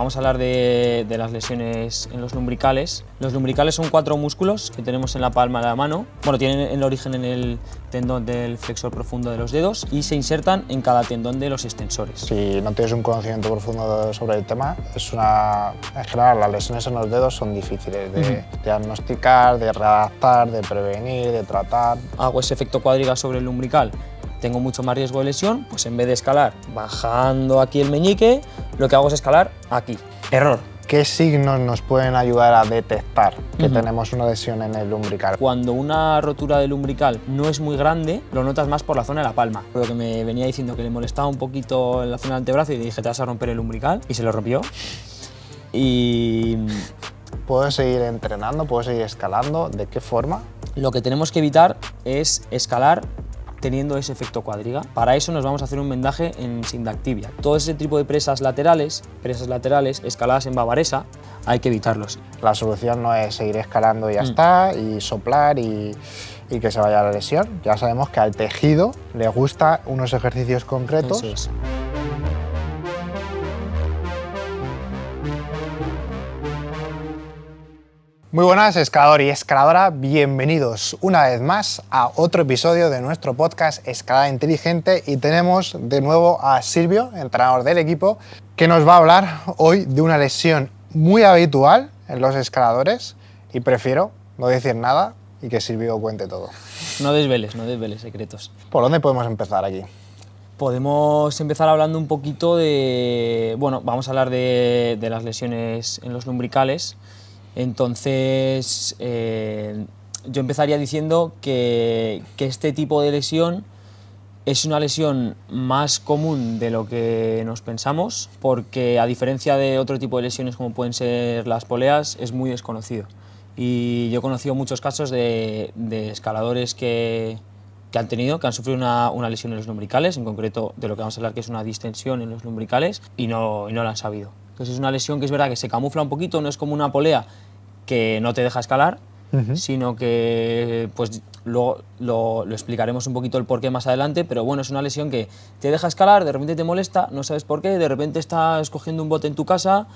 vamos a hablar de las lesiones en los lumbricales. Los lumbricales son 4 músculos que tenemos en la palma de la mano. Bueno, tienen el origen en el tendón del flexor profundo de los dedos y se insertan en cada tendón de los extensores. Si no tienes un conocimiento profundo sobre el tema, en general las lesiones en los dedos son difíciles de diagnosticar, de readaptar, de prevenir, de tratar. Hago ese efecto cuadriga sobre el lumbrical, tengo mucho más riesgo de lesión, pues en vez de escalar bajando aquí el meñique, lo que hago es escalar aquí. Error. ¿Qué signos nos pueden ayudar a detectar que tenemos una lesión en el lumbrical? Cuando una rotura del lumbrical no es muy grande, lo notas más por la zona de la palma. Lo que me venía diciendo que le molestaba un poquito en la zona del antebrazo y le dije, te vas a romper el lumbrical, y se lo rompió. Y ¿Puedo seguir entrenando? ¿Puedo seguir escalando? ¿De qué forma? lo que tenemos que evitar es escalar teniendo ese efecto cuadriga. Para eso nos vamos a hacer un vendaje en sindactibia. Todo ese tipo de presas laterales, escaladas en bavaresa, hay que evitarlos. La solución no es seguir escalando y ya está, y soplar y que se vaya la lesión. Ya sabemos que al tejido le gusta unos ejercicios concretos. Eso es. Muy buenas, escalador y escaladora, bienvenidos una vez más a otro episodio de nuestro podcast Escalada Inteligente, y tenemos de nuevo a Silvio, entrenador del equipo, que nos va a hablar hoy de una lesión muy habitual en los escaladores, y prefiero no decir nada y que Silvio cuente todo. No desveles secretos. ¿Por dónde podemos empezar aquí? Podemos empezar hablando un poquito de... Bueno, vamos a hablar de las lesiones en los lumbricales. Entonces, yo empezaría diciendo que este tipo de lesión es una lesión más común de lo que nos pensamos, porque a diferencia de otro tipo de lesiones como pueden ser las poleas, es muy desconocido. Y yo he conocido muchos casos de escaladores que han sufrido una lesión en los lumbricales, en concreto de lo que vamos a hablar, que es una distensión en los lumbricales, y no la han sabido. Entonces es una lesión que es verdad que se camufla un poquito, no es como una polea que no te deja escalar, sino que pues luego lo explicaremos un poquito el porqué más adelante, pero bueno, es una lesión que te deja escalar, de repente te molesta, no sabes por qué, de repente estás cogiendo un bote en tu casa,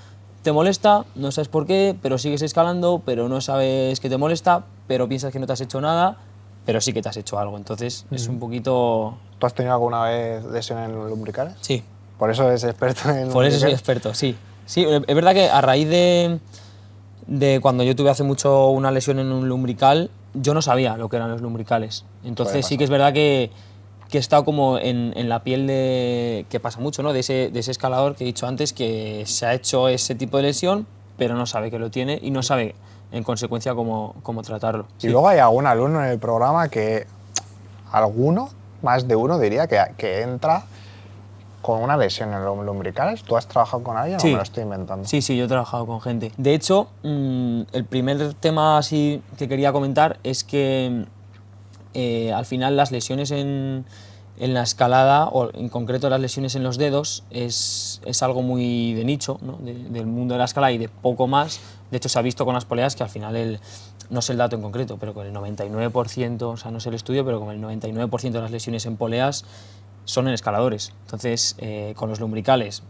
te molesta, no sabes por qué, pero sigues escalando, pero no sabes que te molesta, pero piensas que no te has hecho nada, pero sí que te has hecho algo. Entonces es un poquito... ¿Tú has tenido alguna vez lesión en los lumbricales? Sí. ¿Por eso eres experto en Por eso soy experto, sí. Sí, es verdad que a raíz de cuando yo tuve hace mucho una lesión en un lumbrical, yo no sabía lo que eran los lumbricales. Entonces sí que es verdad que he estado como en la piel de... que pasa mucho, ¿no? De ese escalador que he dicho antes, que se ha hecho ese tipo de lesión, pero no sabe que lo tiene y no sabe, en consecuencia, cómo tratarlo. Y luego hay algún alumno en el programa que, más de uno diría, que entra con una lesión en los lumbricales. ¿Tú has trabajado con alguien o me lo estoy inventando? Sí, yo he trabajado con gente. De hecho, el primer tema así que quería comentar es que al final las lesiones en la escalada, o en concreto las lesiones en los dedos, es algo muy de nicho, ¿no? Del mundo de la escalada y de poco más. De hecho, se ha visto con las poleas que al final, no sé el dato en concreto, pero con el 99%, o sea, no sé el estudio, pero con el 99% de las lesiones en poleas son en escaladores. Entonces, con los lumbricales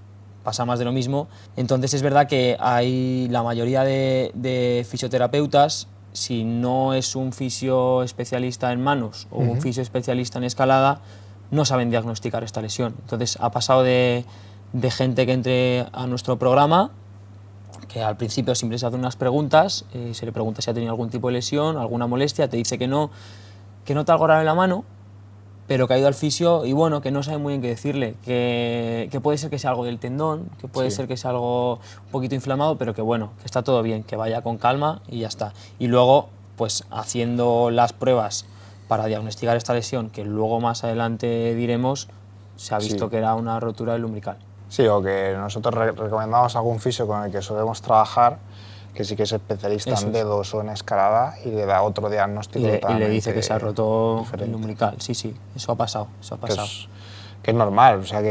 pasa más de lo mismo. Entonces, es verdad que hay la mayoría de fisioterapeutas, si no es un fisio especialista en manos o un fisio especialista en escalada, no saben diagnosticar esta lesión. Entonces, ha pasado de gente que entre a nuestro programa, que al principio siempre se hacen unas preguntas, se le pregunta si ha tenido algún tipo de lesión, alguna molestia, te dice que no te ha algo raro en la mano, pero que ha ido al fisio y bueno, que no sabe muy bien qué decirle, que puede ser que sea algo del tendón, que puede ser que sea algo un poquito inflamado, pero que bueno, que está todo bien, que vaya con calma y ya está. Y luego, pues haciendo las pruebas para diagnosticar esta lesión, que luego más adelante diremos, se ha visto que era una rotura del lumbrical. Sí, o que nosotros recomendamos algún fisio con el que solemos trabajar, que sí que es especialista en dedos o en escalada, y le da otro diagnóstico. Y le dice que se ha roto el lumbrical. Sí, eso ha pasado. Que es normal, o sea,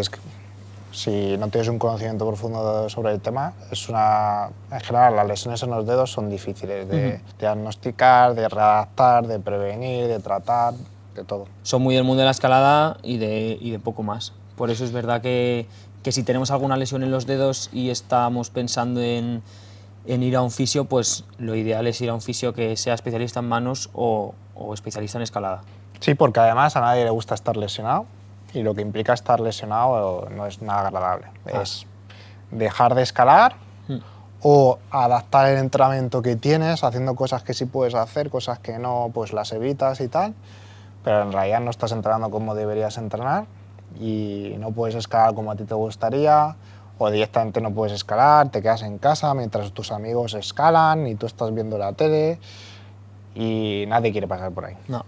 si no tienes un conocimiento profundo sobre el tema, en general las lesiones en los dedos son difíciles de diagnosticar, de readaptar, de prevenir, de tratar, de todo. Son muy del mundo de la escalada y de poco más. Por eso es verdad que que si tenemos alguna lesión en los dedos y estamos pensando en ir a un fisio, pues lo ideal es ir a un fisio que sea especialista en manos o especialista en escalada. Sí, porque además a nadie le gusta estar lesionado y lo que implica estar lesionado no es nada agradable. Es dejar de escalar o adaptar el entrenamiento que tienes, haciendo cosas que sí puedes hacer, cosas que no, pues las evitas y tal, pero en realidad no estás entrenando como deberías entrenar y no puedes escalar como a ti te gustaría, o directamente no puedes escalar, te quedas en casa mientras tus amigos escalan y tú estás viendo la tele y nadie quiere pasar por ahí. No.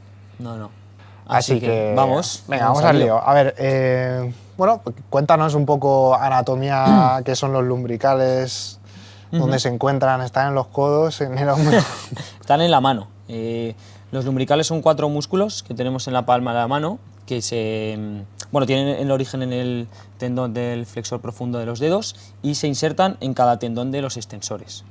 Así que vamos. Venga, vamos al lío. A ver, bueno, cuéntanos un poco anatomía, qué son los lumbricales, dónde se encuentran, están en los codos, en el hombro. Están en la mano. Los lumbricales son 4 músculos que tenemos en la palma de la mano que tienen el origen en el tendón del flexor profundo de los dedos y se insertan en cada tendón de los extensores.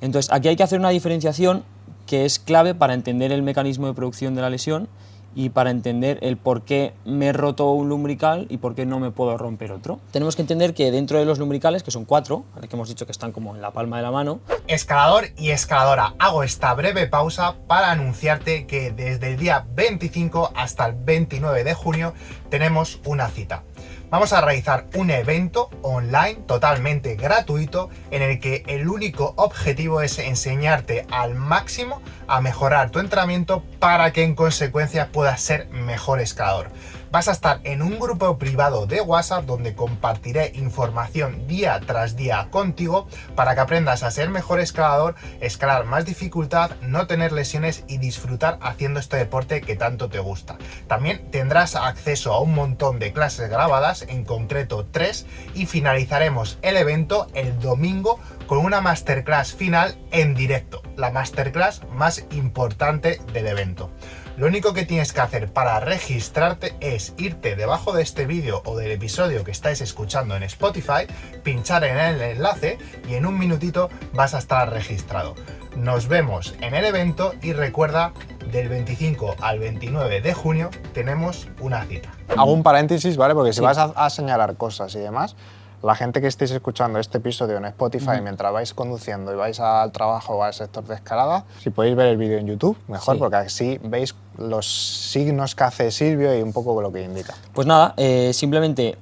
Entonces, aquí hay que hacer una diferenciación que es clave para entender el mecanismo de producción de la lesión y para entender el por qué me he roto un lumbrical y por qué no me puedo romper otro. Tenemos que entender que dentro de los lumbricales, que son 4, que hemos dicho que están como en la palma de la mano. Escalador y escaladora, hago esta breve pausa para anunciarte que desde el día 25 hasta el 29 de junio tenemos una cita. Vamos a realizar un evento online totalmente gratuito en el que el único objetivo es enseñarte al máximo a mejorar tu entrenamiento para que en consecuencia puedas ser mejor escalador. Vas a estar en un grupo privado de WhatsApp donde compartiré información día tras día contigo para que aprendas a ser mejor escalador, escalar más dificultad, no tener lesiones y disfrutar haciendo este deporte que tanto te gusta. También tendrás acceso a un montón de clases grabadas, en concreto 3, y finalizaremos el evento el domingo con una masterclass final en directo, la masterclass más importante del evento. Lo único que tienes que hacer para registrarte es irte debajo de este vídeo o del episodio que estáis escuchando en Spotify, pinchar en el enlace y en un minutito vas a estar registrado. Nos vemos en el evento y recuerda, del 25 al 29 de junio tenemos una cita. Hago un paréntesis, ¿vale? Porque si vas a señalar cosas y demás, la gente que estéis escuchando este episodio en Spotify mientras vais conduciendo y vais al trabajo o al sector de escalada, si podéis ver el vídeo en YouTube, mejor, porque así veis los signos que hace Silvio y un poco lo que indica. Pues nada, simplemente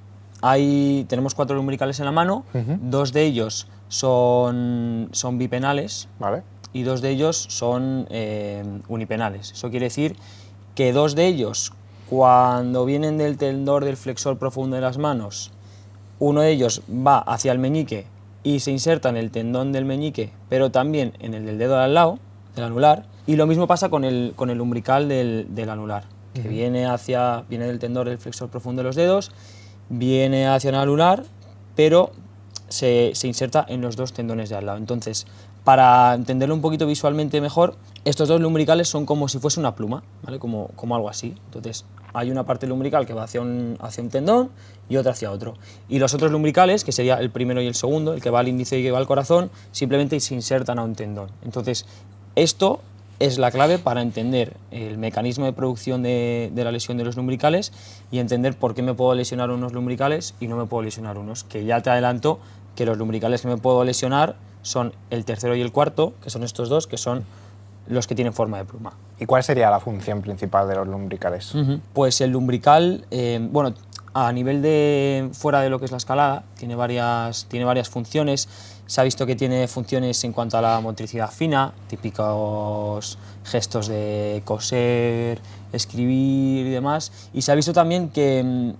tenemos 4 lumbricales en la mano, 2 de ellos son bipenales, ¿vale? Y 2 de ellos son unipenales. Eso quiere decir que 2 de ellos, cuando vienen del tendón del flexor profundo de las manos, uno de ellos va hacia el meñique y se inserta en el tendón del meñique, pero también en el del dedo de al lado, del anular, y lo mismo pasa con el lumbrical del anular, que viene del tendón del flexor profundo de los dedos, viene hacia el anular, pero se inserta en los 2 tendones de al lado. Entonces, para entenderlo un poquito visualmente mejor, estos 2 lumbricales son como si fuese una pluma, ¿vale? Como algo así. Entonces, hay una parte lumbrical que va hacia un tendón y otra hacia otro. Y los otros lumbricales, que sería el primero y el segundo, el que va al índice y el que va al corazón, simplemente se insertan a un tendón. Entonces, esto es la clave para entender el mecanismo de producción de la lesión de los lumbricales y entender por qué me puedo lesionar unos lumbricales y no me puedo lesionar unos, que ya te adelanto que los lumbricales que me puedo lesionar son el tercero y el cuarto, que son estos 2, que son los que tienen forma de pluma. ¿Y cuál sería la función principal de los lumbricales? Pues el lumbrical, a nivel de fuera de lo que es la escalada, tiene varias funciones. Se ha visto que tiene funciones en cuanto a la motricidad fina, típicos gestos de coser, escribir y demás. Y se ha visto también que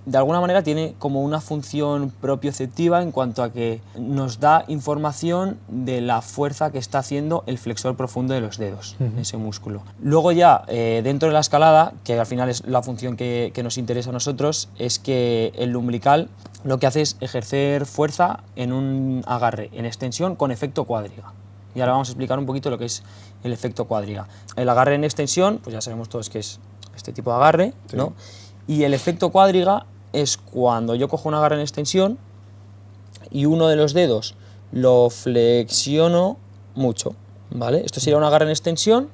de alguna manera tiene como una función propioceptiva en cuanto a que nos da información de la fuerza que está haciendo el flexor profundo de los dedos, ese músculo. Luego ya, dentro de la escalada, que al final es la función que nos interesa a nosotros, es que el lumbrical lo que hace es ejercer fuerza en un agarre en extensión con efecto cuádriga. Y ahora vamos a explicar un poquito lo que es el efecto cuádriga. El agarre en extensión, pues ya sabemos todos que es este tipo de agarre, ¿no? Y el efecto cuádriga es cuando yo cojo un agarre en extensión y uno de los dedos lo flexiono mucho, ¿vale? Esto sería un agarre en extensión,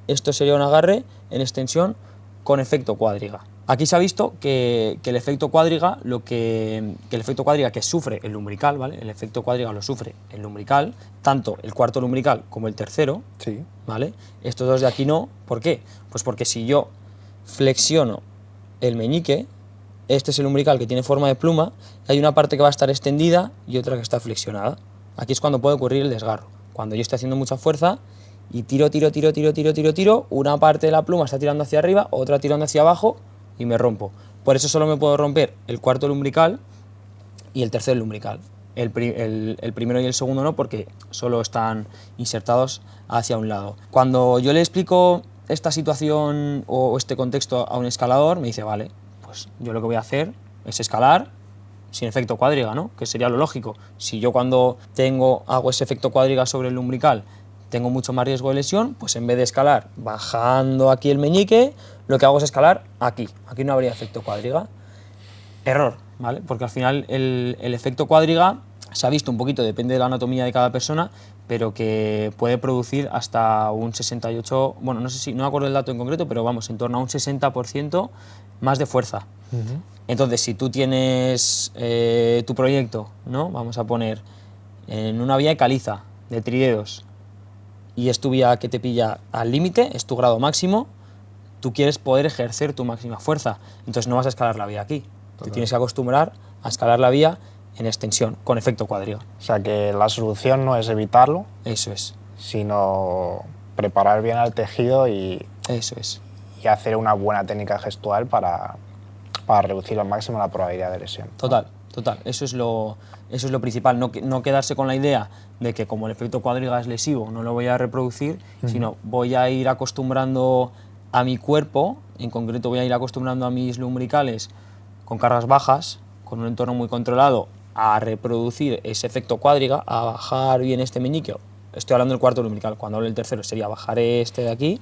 esto sería un agarre en extensión con efecto cuádriga. Aquí se ha visto que el efecto cuádriga, que el efecto cuádriga que sufre el lumbrical, ¿vale? El efecto cuádriga lo sufre el lumbrical, tanto el cuarto lumbrical como el tercero, Sí. ¿vale? Estos dos de aquí no. ¿Por qué? Pues porque si yo flexiono el meñique, este es el lumbrical que tiene forma de pluma, hay una parte que va a estar extendida y otra que está flexionada. Aquí es cuando puede ocurrir el desgarro. Cuando yo estoy haciendo mucha fuerza y tiro, una parte de la pluma está tirando hacia arriba, otra tirando hacia abajo y me rompo. Por eso solo me puedo romper el cuarto lumbrical y el tercer lumbrical. El primero y el segundo no, porque solo están insertados hacia un lado. Cuando yo le explico esta situación o este contexto a un escalador, me dice, vale, pues yo lo que voy a hacer es escalar sin efecto cuádriga, ¿no? Que sería lo lógico. Si yo cuando hago ese efecto cuádriga sobre el lumbrical tengo mucho más riesgo de lesión, pues en vez de escalar bajando aquí el meñique, lo que hago es escalar aquí. Aquí no habría efecto cuádriga. Error, ¿vale? Porque al final el efecto cuádriga se ha visto un poquito, depende de la anatomía de cada persona, pero que puede producir hasta un 68, bueno, no me acuerdo el dato en concreto, pero vamos, en torno a un 60% más de fuerza. Entonces, si tú tienes tu proyecto, ¿no? Vamos a poner en una vía de caliza, de tridedos, y es tu vía que te pilla al límite, es tu grado máximo, tú quieres poder ejercer tu máxima fuerza, entonces no vas a escalar la vía aquí. Te tienes que acostumbrar a escalar la vía en extensión, con efecto cuádriga. O sea que la solución no es evitarlo, Eso es. sino preparar bien al tejido Eso es. y hacer una buena técnica gestual para reducir al máximo la probabilidad de lesión. Total. Eso es lo principal. No quedarse con la idea de que como el efecto cuádriga es lesivo, no lo voy a reproducir, sino voy a ir acostumbrando a mi cuerpo, en concreto voy a ir acostumbrando a mis lumbricales con cargas bajas, con un entorno muy controlado, a reproducir ese efecto cuádriga, a bajar bien este meñique. Estoy hablando del cuarto lumbrical, cuando hablo del tercero sería bajar este de aquí.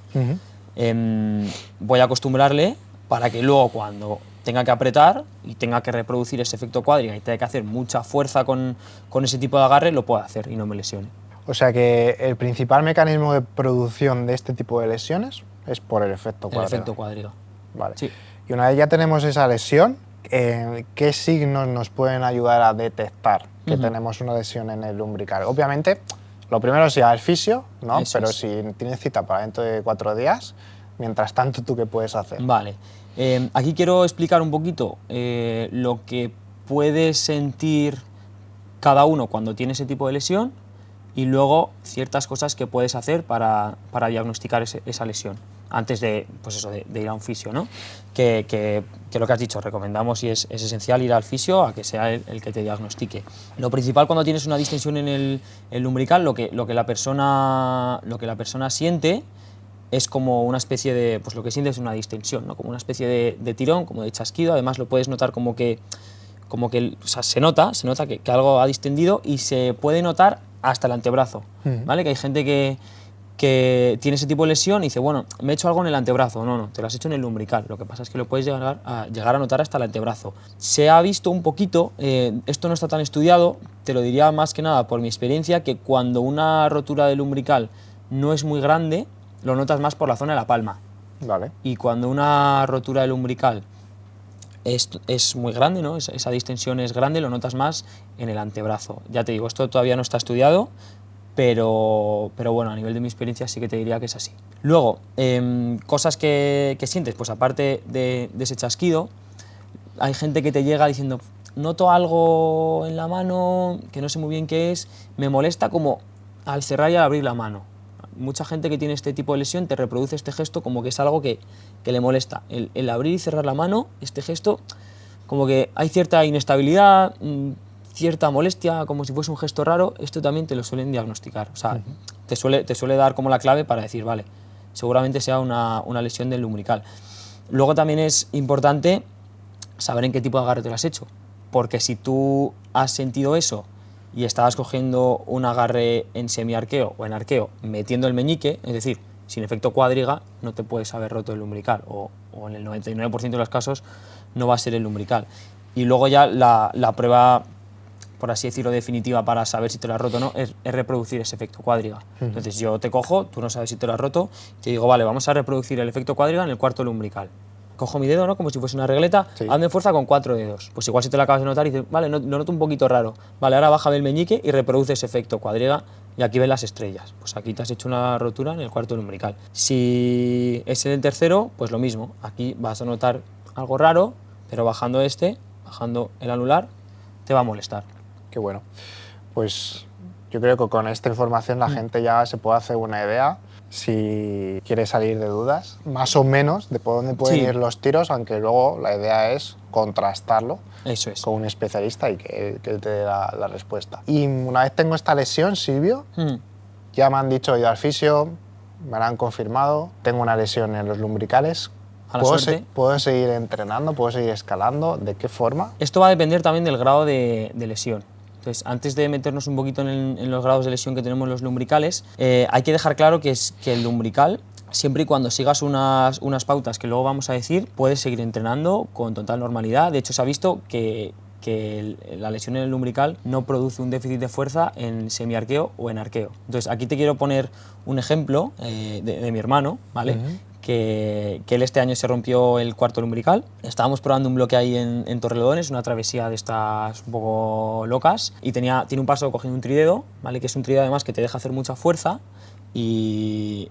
Voy a acostumbrarle para que luego cuando tenga que apretar y tenga que reproducir ese efecto cuádriga y tenga que hacer mucha fuerza con ese tipo de agarre, lo pueda hacer y no me lesione. O sea que el principal mecanismo de producción de este tipo de lesiones es por el efecto cuádriga. El efecto cuádriga. Vale. Sí. Y una vez ya tenemos esa lesión, ¿qué signos nos pueden ayudar a detectar que tenemos una lesión en el lumbrical? Obviamente, lo primero es ir al fisio, ¿no? Eso Pero es. si tienes cita para dentro de 4 días, mientras tanto, ¿tú qué puedes hacer? Vale. Aquí quiero explicar un poquito lo que puede sentir cada uno cuando tiene ese tipo de lesión y luego ciertas cosas que puedes hacer para diagnosticar esa lesión antes de, pues eso, de ir a un fisio, ¿no? Que lo que has dicho, recomendamos y es esencial ir al fisio a que sea el que te diagnostique. Lo principal cuando tienes una distensión en el lumbrical, lo que la persona siente es como una especie de, pues lo que sientes es una distensión, ¿no? Como una especie de tirón, como de chasquido. Además lo puedes notar como que o sea, se nota que algo ha distendido y se puede notar hasta el antebrazo, ¿vale? Que hay gente que tiene ese tipo de lesión y dice, bueno, me he hecho algo en el antebrazo. No, te lo has hecho en el lumbrical. Lo que pasa es que lo puedes llegar a notar hasta el antebrazo. Se ha visto un poquito, esto no está tan estudiado, te lo diría más que nada por mi experiencia, que cuando una rotura del lumbrical no es muy grande, lo notas más por la zona de la palma. Vale. Y cuando una rotura del umbilical es muy grande, ¿no? Esa distensión es grande, lo notas más en el antebrazo. Ya te digo, esto todavía no está estudiado, pero bueno, a nivel de mi experiencia sí que te diría que es así. Luego, cosas que sientes, pues aparte de ese chasquido, hay gente que te llega diciendo, noto algo en la mano que no sé muy bien qué es, me molesta como al cerrar y al abrir la mano. Mucha gente que tiene este tipo de lesión te reproduce este gesto como que es algo que le molesta. El abrir y cerrar la mano, este gesto, como que hay cierta inestabilidad, cierta molestia, como si fuese un gesto raro. Esto también te lo suelen diagnosticar. O sea, te suele dar como la clave para decir, vale, seguramente sea una lesión del lumbrical. Luego también es importante saber en qué tipo de agarre te lo has hecho. Porque si tú has sentido eso y estabas cogiendo un agarre en semiarqueo o en arqueo metiendo el meñique, es decir, sin efecto cuádriga, no te puedes haber roto el lumbrical o en el 99% de los casos no va a ser el lumbrical. Y luego ya la prueba, por así decirlo, definitiva para saber si te lo has roto o no es reproducir ese efecto cuádriga. Entonces yo te cojo, tú no sabes si te lo has roto, te digo, vale, vamos a reproducir el efecto cuádriga en el cuarto lumbrical. cojo mi dedo, ¿no? Como si fuese una regleta, Sí. hazme fuerza con 4 dedos. Pues igual si te lo acabas de notar y dices, vale, lo noto un poquito raro. Vale, ahora bájame el meñique y reproduce ese efecto cuadriga y aquí ves las estrellas. Pues aquí te has hecho una rotura en el cuarto lumbrical. Si es en el tercero, pues lo mismo. Aquí vas a notar algo raro, pero bajando el anular, te va a molestar. Qué bueno. Pues yo creo que con esta información la gente ya se puede hacer una idea si quiere salir de dudas, más o menos de por dónde pueden Sí. ir los tiros, aunque luego la idea es contrastarlo Eso es. con un especialista y que él te dé la respuesta. Y una vez tengo esta lesión, Silvio, ya me han dicho yo al fisio, me la han confirmado, tengo una lesión en los lumbricales. A la suerte. ¿Puedo seguir entrenando? ¿Puedo seguir escalando? ¿De qué forma? Esto va a depender también del grado de lesión. Entonces, antes de meternos un poquito en los grados de lesión que tenemos en los lumbricales, hay que dejar claro que el lumbrical, siempre y cuando sigas unas pautas que luego vamos a decir, puedes seguir entrenando con total normalidad. De hecho, se ha visto que la lesión en el lumbrical no produce un déficit de fuerza en semiarqueo o en arqueo. Entonces, aquí te quiero poner un ejemplo de mi hermano, ¿vale? Que él este año se rompió el cuarto lumbrical. Estábamos probando un bloque ahí en Torrelodones, una travesía de estas un poco locas, y tiene un paso cogiendo un tridedo, ¿vale? Que es un tridedo además que te deja hacer mucha fuerza, y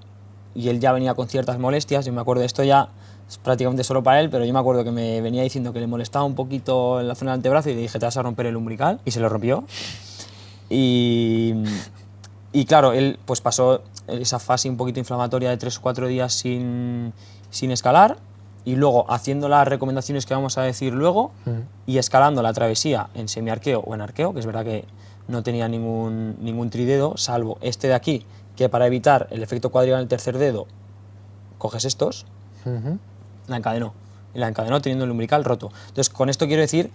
él ya venía con ciertas molestias. Yo me acuerdo de esto ya, es prácticamente solo para él, pero yo me acuerdo que me venía diciendo que le molestaba un poquito en la zona del antebrazo y le dije, te vas a romper el lumbrical, y se lo rompió. Y claro, él pues pasó esa fase un poquito inflamatoria de 3 o 4 días sin escalar, y luego haciendo las recomendaciones que vamos a decir luego y escalando la travesía en semiarqueo o en arqueo, que es verdad que no tenía ningún tridedo, salvo este de aquí, que para evitar el efecto cuadriga en el tercer dedo, coges estos, la encadenó teniendo el lumbrical roto. Entonces, con esto quiero decir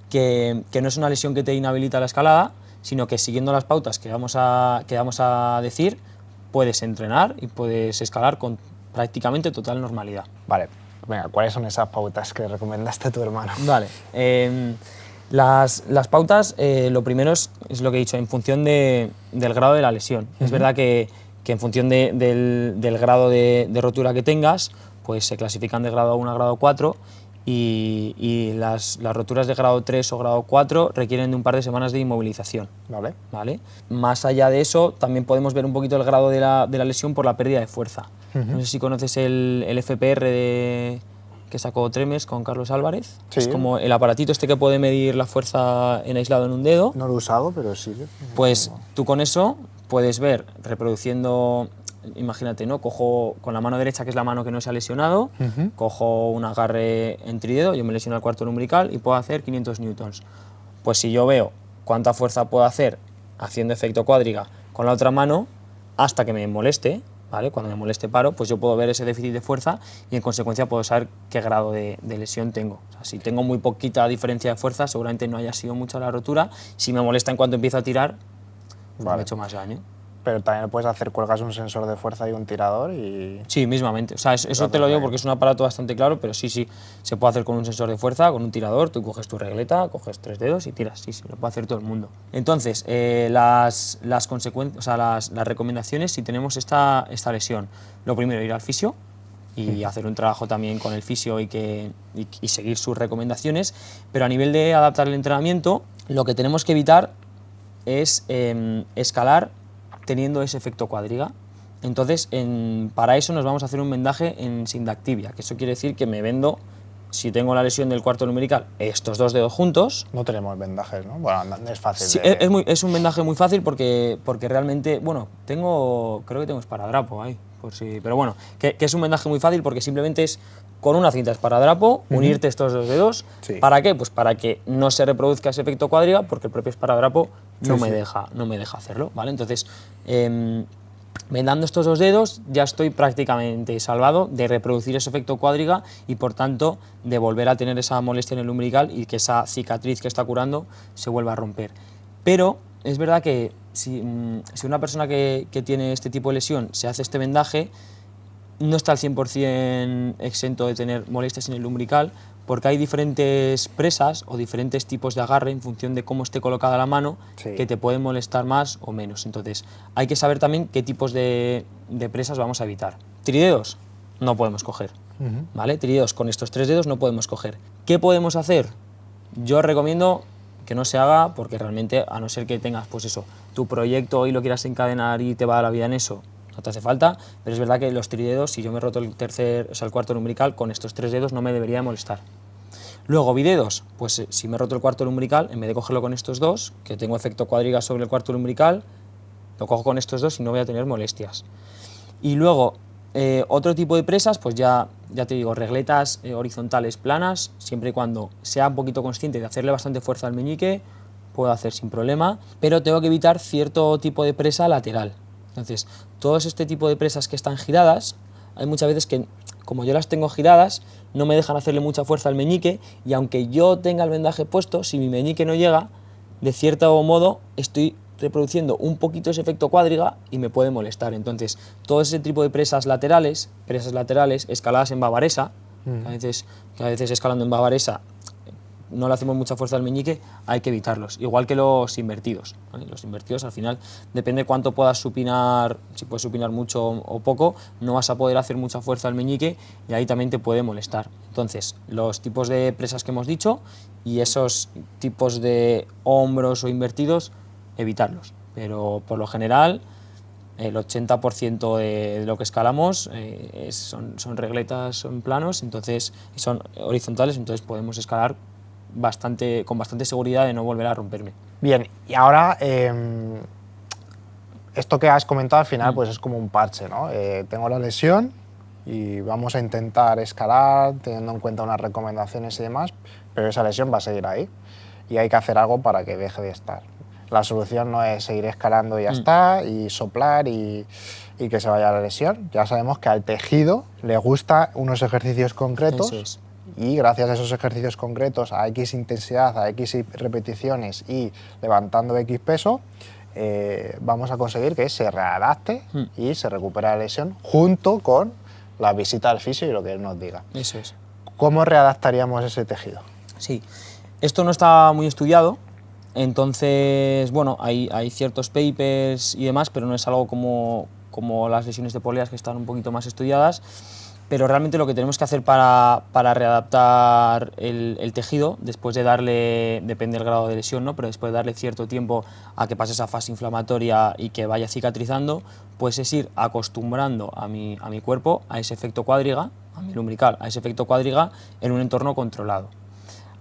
que no es una lesión que te inhabilita la escalada, sino que siguiendo las pautas que vamos a decir, puedes entrenar y puedes escalar con prácticamente total normalidad. Vale, venga, ¿cuáles son esas pautas que recomendaste a tu hermano? Vale. Las pautas, lo primero es lo que he dicho, en función del grado de la lesión. Es verdad que en función del grado de rotura que tengas, pues se clasifican de grado 1 a grado 4, y las roturas de grado 3 o grado 4 requieren de un par de semanas de inmovilización. ¿Vale? Más allá de eso, también podemos ver un poquito el grado de la lesión por la pérdida de fuerza. No sé si conoces el FPR que sacó Tremes con Carlos Álvarez. Sí. Es como el aparatito este que puede medir la fuerza en aislado en un dedo. No lo he usado, pero sí. Pues tú con eso puedes ver, reproduciendo, imagínate, ¿no? Cojo con la mano derecha, que es la mano que no se ha lesionado, cojo un agarre en tridedo, yo me lesiono el cuarto lumbrical y puedo hacer 500 newtons. Pues si yo veo cuánta fuerza puedo hacer haciendo efecto cuadriga con la otra mano hasta que me moleste, ¿vale? Cuando me moleste paro, pues yo puedo ver ese déficit de fuerza y en consecuencia puedo saber qué grado de lesión tengo. O sea, si tengo muy poquita diferencia de fuerza, seguramente no haya sido mucha la rotura. Si me molesta en cuanto empiezo a tirar, pues me he hecho más daño. Pero también lo puedes hacer, cuelgas un sensor de fuerza y un tirador y... Sí, mismamente. O sea, eso te lo digo porque es un aparato bastante claro, pero sí, se puede hacer con un sensor de fuerza, con un tirador, tú coges tu regleta, coges 3 dedos y tiras. Sí, lo puede hacer todo el mundo. Entonces, las recomendaciones si tenemos esta lesión. Lo primero, ir al fisio y hacer un trabajo también con el fisio y seguir sus recomendaciones, pero a nivel de adaptar el entrenamiento, lo que tenemos que evitar es escalar teniendo ese efecto cuadriga. Entonces, para eso nos vamos a hacer un vendaje en sindactibia, que eso quiere decir que me vendo, si tengo la lesión del cuarto lumbrical, estos 2 dedos juntos. No tenemos vendajes, ¿no? Bueno, es fácil. Sí, es un vendaje muy fácil porque realmente, bueno, creo que tengo esparadrapo ahí, por si, pero bueno, que es un vendaje muy fácil porque simplemente es con una cinta esparadrapo unirte estos 2 dedos. Sí. ¿Para qué? Pues para que no se reproduzca ese efecto cuadriga, porque el propio esparadrapo no me deja hacerlo, ¿vale? Entonces, vendando estos 2 dedos ya estoy prácticamente salvado de reproducir ese efecto cuadriga y por tanto de volver a tener esa molestia en el lumbrical y que esa cicatriz que está curando se vuelva a romper. Pero es verdad que si una persona que tiene este tipo de lesión se hace este vendaje, no está al 100% exento de tener molestias en el lumbrical, porque hay diferentes presas o diferentes tipos de agarre en función de cómo esté colocada la mano, que te pueden molestar más o menos. Entonces, hay que saber también qué tipos de presas vamos a evitar. Tridedos no podemos coger. ¿vale? Trídedos con estos 3 dedos no podemos coger. ¿Qué podemos hacer? Yo recomiendo que no se haga porque realmente, a no ser que tengas, pues eso, tu proyecto y lo quieras encadenar y te va a la vida en eso, no te hace falta, pero es verdad que los tridedos, si yo me he roto el cuarto lumbrical, con estos 3 dedos no me debería molestar. Luego, bidedos, pues si me he roto el cuarto lumbrical, en vez de cogerlo con estos 2, que tengo efecto cuadriga sobre el cuarto lumbrical, lo cojo con estos 2 y no voy a tener molestias. Y luego, otro tipo de presas, pues ya te digo, regletas horizontales planas, siempre y cuando sea un poquito consciente de hacerle bastante fuerza al meñique, puedo hacer sin problema, pero tengo que evitar cierto tipo de presa lateral. Entonces, todo este tipo de presas que están giradas, hay muchas veces que, como yo las tengo giradas, no me dejan hacerle mucha fuerza al meñique, y aunque yo tenga el vendaje puesto, si mi meñique no llega, de cierto modo estoy reproduciendo un poquito ese efecto cuádriga y me puede molestar. Entonces, todo ese tipo de presas laterales, escaladas en bavaresa, que a veces escalando en bavaresa no le hacemos mucha fuerza al meñique, hay que evitarlos. Igual que los invertidos, ¿vale? Los invertidos, al final, depende de cuánto puedas supinar, si puedes supinar mucho o poco, no vas a poder hacer mucha fuerza al meñique y ahí también te puede molestar. Entonces, los tipos de presas que hemos dicho y esos tipos de hombros o invertidos, evitarlos. Pero por lo general, el 80% de lo que escalamos son regletas, son planos, entonces son horizontales, entonces podemos escalar con bastante seguridad de no volver a romperme. Bien, y ahora esto que has comentado al final pues es como un parche, ¿no? Tengo la lesión y vamos a intentar escalar teniendo en cuenta unas recomendaciones y demás, pero esa lesión va a seguir ahí y hay que hacer algo para que deje de estar. La solución no es seguir escalando y ya está, y soplar y que se vaya la lesión. Ya sabemos que al tejido le gusta unos ejercicios concretos. Eso es. Y gracias a esos ejercicios concretos, a X intensidad, a X repeticiones y levantando X peso, vamos a conseguir que se readapte y se recupere la lesión junto con la visita al fisio y lo que él nos diga. Eso es. ¿Cómo readaptaríamos ese tejido? Sí, esto no está muy estudiado, entonces, bueno, hay ciertos papers y demás, pero no es algo como las lesiones de poleas que están un poquito más estudiadas. Pero realmente lo que tenemos que hacer para readaptar el tejido, después de darle, depende del grado de lesión, ¿no? Pero después de darle cierto tiempo a que pase esa fase inflamatoria y que vaya cicatrizando, pues es ir acostumbrando a mi cuerpo a ese efecto cuádriga, a mi lumbrical, a ese efecto cuádriga en un entorno controlado.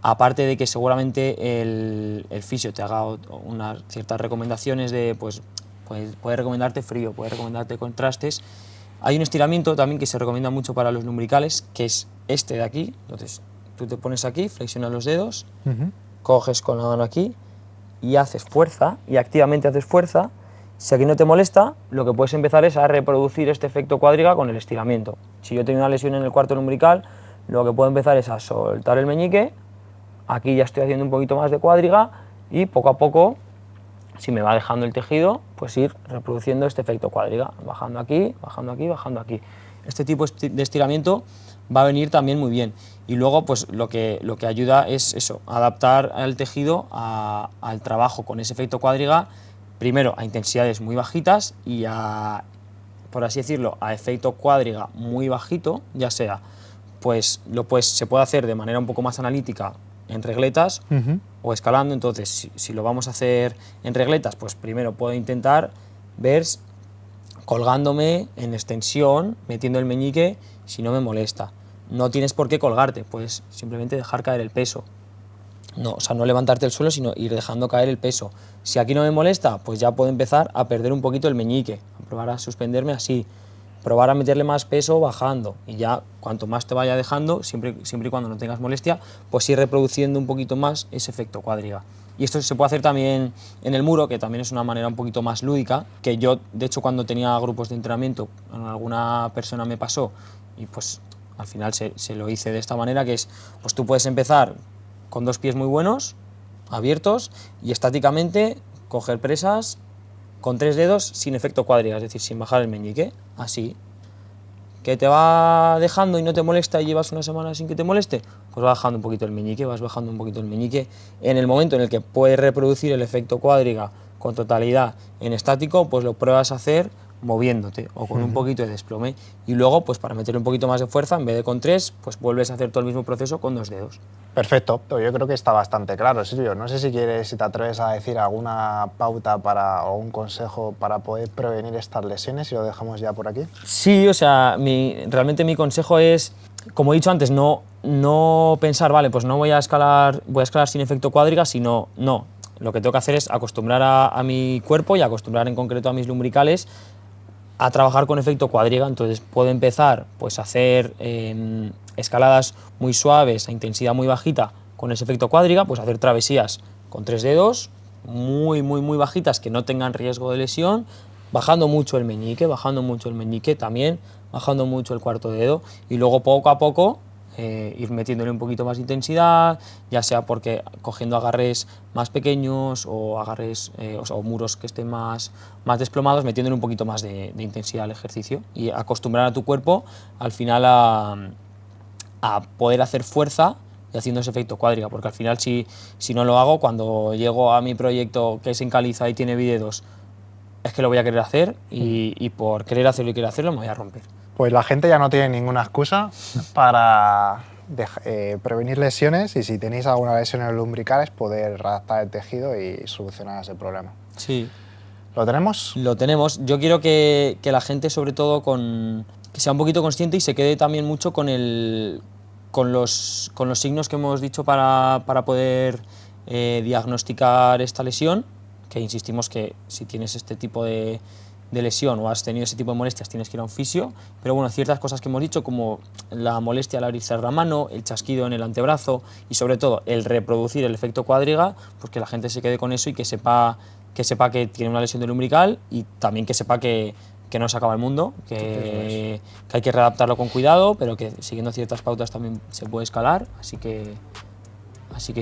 Aparte de que seguramente el fisio te haga unas ciertas recomendaciones de, pues puede recomendarte frío, puede recomendarte contrastes. Hay un estiramiento también que se recomienda mucho para los lumbricales, que es este de aquí. Entonces, tú te pones aquí, flexionas los dedos, coges con la mano aquí y haces fuerza, y activamente haces fuerza. Si aquí no te molesta, lo que puedes empezar es a reproducir este efecto cuádriga con el estiramiento. Si yo tengo una lesión en el cuarto lumbrical, lo que puedo empezar es a soltar el meñique, aquí ya estoy haciendo un poquito más de cuádriga y poco a poco, si me va dejando el tejido, pues ir reproduciendo este efecto cuádriga, bajando aquí, bajando aquí, bajando aquí. Este tipo de estiramiento va a venir también muy bien. Y luego, pues lo que ayuda es eso, adaptar al tejido al trabajo con ese efecto cuádriga, primero a intensidades muy bajitas y por así decirlo, a efecto cuádriga muy bajito, ya sea, pues se puede hacer de manera un poco más analítica en regletas o escalando. Entonces, si lo vamos a hacer en regletas, pues primero puedo intentar ver colgándome en extensión, metiendo el meñique si no me molesta. No tienes por qué colgarte, puedes simplemente dejar caer el peso. No, o sea, no levantarte del suelo, sino ir dejando caer el peso. Si aquí no me molesta, pues ya puedo empezar a perder un poquito el meñique, a probar a suspenderme así, probar a meterle más peso bajando, y ya cuanto más te vaya dejando, siempre y cuando no tengas molestia, pues ir reproduciendo un poquito más ese efecto cuádriga. Y esto se puede hacer también en el muro, que también es una manera un poquito más lúdica, que yo, de hecho, cuando tenía grupos de entrenamiento, alguna persona me pasó, y pues al final se lo hice de esta manera, que es, pues tú puedes empezar con 2 pies muy buenos, abiertos, y estáticamente coger presas con 3 dedos sin efecto cuádriga, es decir, sin bajar el meñique, así. ¿Que te va dejando y no te molesta y llevas una semana sin que te moleste? Pues vas bajando un poquito el meñique, vas bajando un poquito el meñique. En el momento en el que puedes reproducir el efecto cuádriga con totalidad en estático, pues lo pruebas a hacer moviéndote o con un poquito de desplome, y luego pues para meter un poquito más de fuerza, en vez de con 3, pues vuelves a hacer todo el mismo proceso con 2 dedos. Perfecto, yo creo que está bastante claro, Silvio. No sé si te atreves a decir alguna pauta o un consejo para poder prevenir estas lesiones y lo dejamos ya por aquí. Sí, o sea, realmente mi consejo es, como he dicho antes, no pensar, vale, pues no voy a escalar sin efecto cuádriga, sino, no, lo que tengo que hacer es acostumbrar a mi cuerpo y acostumbrar en concreto a mis lumbricales a trabajar con efecto cuádriga. Entonces puedo empezar pues a hacer escaladas muy suaves a intensidad muy bajita con ese efecto cuádriga, pues hacer travesías con 3 dedos muy bajitas que no tengan riesgo de lesión, bajando mucho el meñique también, bajando mucho el cuarto dedo, y luego poco a poco ir metiéndole un poquito más de intensidad, ya sea porque cogiendo agarres más pequeños o agarres o muros que estén más desplomados, metiéndole un poquito más de intensidad al ejercicio y acostumbrar a tu cuerpo al final a poder hacer fuerza y haciendo ese efecto cuádriga, porque al final si no lo hago, cuando llego a mi proyecto que es en caliza y tiene bidedos, es que lo voy a querer hacer y por querer hacerlo y querer hacerlo me voy a romper. Pues la gente ya no tiene ninguna excusa para prevenir lesiones, y si tenéis alguna lesión en los lumbricales, poder adaptar el tejido y solucionar ese problema. Sí. ¿Lo tenemos? Lo tenemos. Yo quiero que la gente, sobre todo, que sea un poquito consciente y se quede también mucho con los signos que hemos dicho para poder diagnosticar esta lesión, que insistimos que si tienes este tipo de lesión o has tenido ese tipo de molestias tienes que ir a un fisio, pero bueno, ciertas cosas que hemos dicho como la molestia al abrirse la mano, el chasquido en el antebrazo y sobre todo el reproducir el efecto cuádriga, pues que la gente se quede con eso y que sepa que tiene una lesión del umbilical, y también que sepa que no se acaba el mundo, que hay que readaptarlo con cuidado, pero que siguiendo ciertas pautas también se puede escalar, así que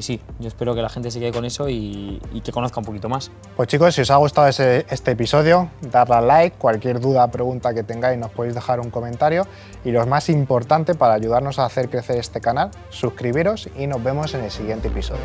sí, yo espero que la gente se quede con eso y que conozca un poquito más. Pues chicos, si os ha gustado este episodio, darle al like, cualquier duda, pregunta que tengáis nos podéis dejar un comentario, y lo más importante para ayudarnos a hacer crecer este canal, suscribiros, y nos vemos en el siguiente episodio.